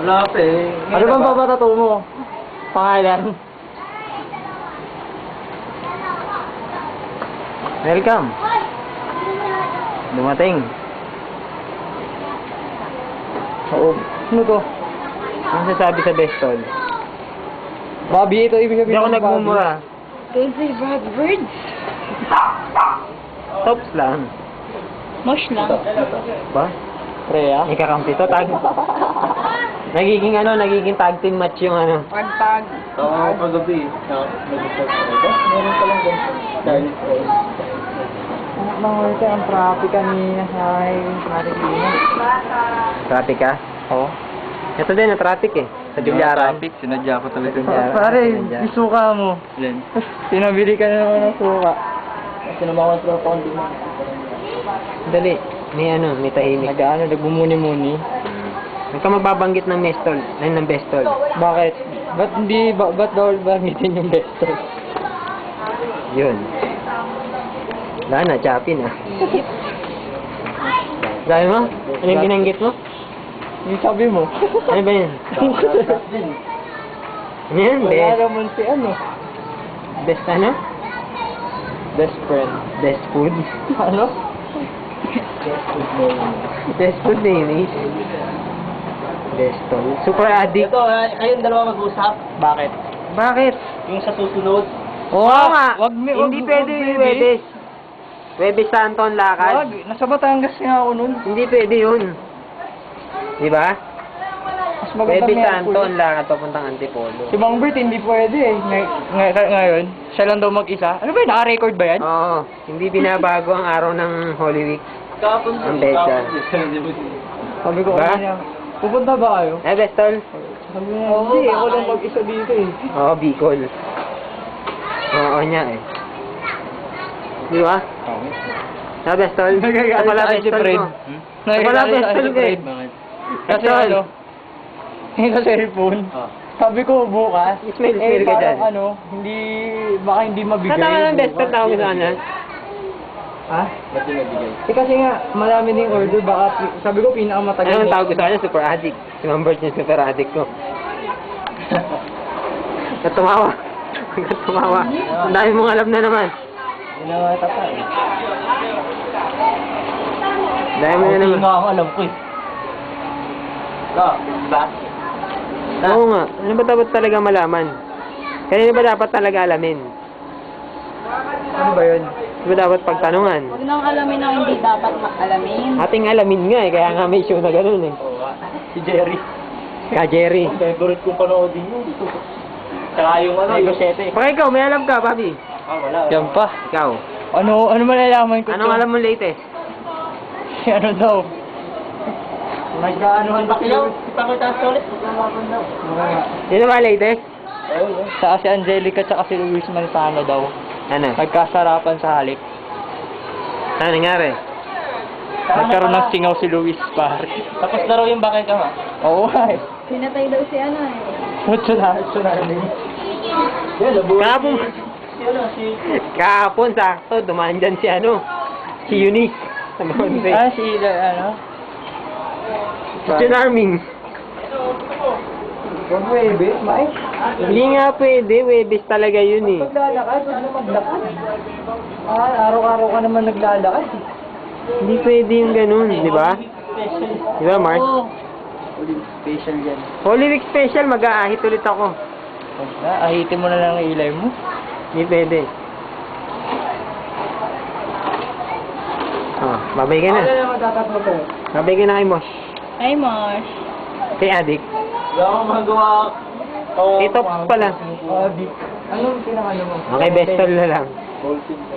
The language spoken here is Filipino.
Wala pa eh. Ano bang papatato mo? Pangalan? Welcome. Dumating. Oo. Ano to? Ano sasabi sa Bestol? Bobby, ito ibig Hindi sabihin ako ng Bobby. nagmumura. Don't say bad words. Tops lang. Mosh lang. Ba? Rhea? Ikakampi to, tag. Nagiging tag team match yung ano. Pagtag. Oo, paggabi. Nag-report ako. Meron pa lang doon. Dahil Anak ng Werte, ang traffic kanina sa traffic din. Traffic ka? Oo. Ito din, ang traffic eh. Sa Bilyaran. traffic, sinadya ko talaga. Pare, yung suka mo. Yan. Pinabili ka na naman ng suka. Sinamawan sa ako hindi mo. Dali. May tahimik. Nag-ano, nagbumuni-muni. Huwag ka magbabanggit ng Bestol. Ng Bestol. Bakit? Ba't bawal banggitin yung besto? Yun. Wala na, choppy na. Sabi mo? Ano yung binanggit mo? Yung sabi mo. Ano ba yun? Ano yan? Wala naman si ano. Best ano? Best friend. Best food? Ano? Best food mayonnaise. Bestol. Super addict. Ito, kayong dalawa mag-usap. Bakit? Bakit? Yung sa susunod. Oo nga. Hindi wag pwede yung Webes. Webes sa Anton Lakad. Wag, nasa Batangas nga ako nun. Hindi pwede yun. Di ba? Mas maganda Webes sa Mercury. Anton Lakad papuntang Antipolo. Si Mang Bert hindi pwede eh. Ngayon, siya lang daw mag-isa. Ano ba yun? Naka-record ba yan? Oo. Hindi binabago ang araw ng Holy Week. Kapon Ang betsa. Sabi ko, Ba? ano niya, pupunta ba kayo? Eh, Bestol? Sabi niya, hindi, ako lang mag-isa dito eh. Oo, Bicol. Oo niya eh. Di ba? Sa Bestol? Sa pala Bestol ko. Sa pala Bestol ko eh. Kasi Bestol. ano, yung sa cellphone, sabi ko bukas, Smile ka parang dyan. ano, baka hindi mabigay. Sa tama ng Bestol tawag sa kanya? Ha? Ba't yung nabigay? Eh kasi nga, marami ding order, baka, sabi ko pinakamatagal. Ano ang tawag ko sa kanya? Super addict. Si Ma'am Bert yung super addict ko. Natumawa. Tumawa. Ang dami mong alam na naman. Yun ang mga tata eh. Dami mo na naman. Hindi nga ako alam ko eh. Ba? Oo nga. Ano ba dapat talaga malaman? Kanina ba dapat talaga alamin? Ano ba yun? Ano ba dapat pagtanungan? Huwag nang alamin ang hindi dapat alamin. Ating alamin nga eh. Kaya nga may show na ganun eh. Oo nga. Si Jerry. Ka Jerry. Favorite kong panoodin yun. Tsaka yung ano, yung 7. Baka ikaw, may alam ka, Bobby. Wala. Yan pa. Ikaw. Ano malalaman ko Anong alam mo latest? Ano daw? Nagkaanuhan ba kayo? Si Pakitas ulit. Maglalaban daw. Sino ba latest? Sa si Angelica tsaka si Luis Manzano daw. Ano? Nagkasarapan sa halik. Ano nangyari? Nagkaroon ng singaw si Luis pare. Tapos na raw yung bakit ka ma? Oo nga eh. Pinatay daw si ano eh. Tsunami. Kahapon. Si ano, si... Kahapon, sakto. Dumaan dyan si ano. Si Eunice. Sa Monte. Si ano? Si Chinarming. Huwag Webes, Mike. Hindi nga pwede. Webes talaga yun eh. Paglalakad, huwag na maglakad. Araw-araw ka naman naglalakad. Hindi pwede yung ganun, di ba? Di ba, Mark? Special yan. Holy Week special, mag-aahit ulit ako. Ahitin mo na lang ang ilay mo. Hindi pwede. Oh, babay ka na. Ano na matatatlo ko? Babay ka na kay Mosh. Ay, Mosh. Kay Adik. Wala akong magawa. Kay Tops pala. Anong pinakano mo? Okay, bestol na lang. Bolting ka.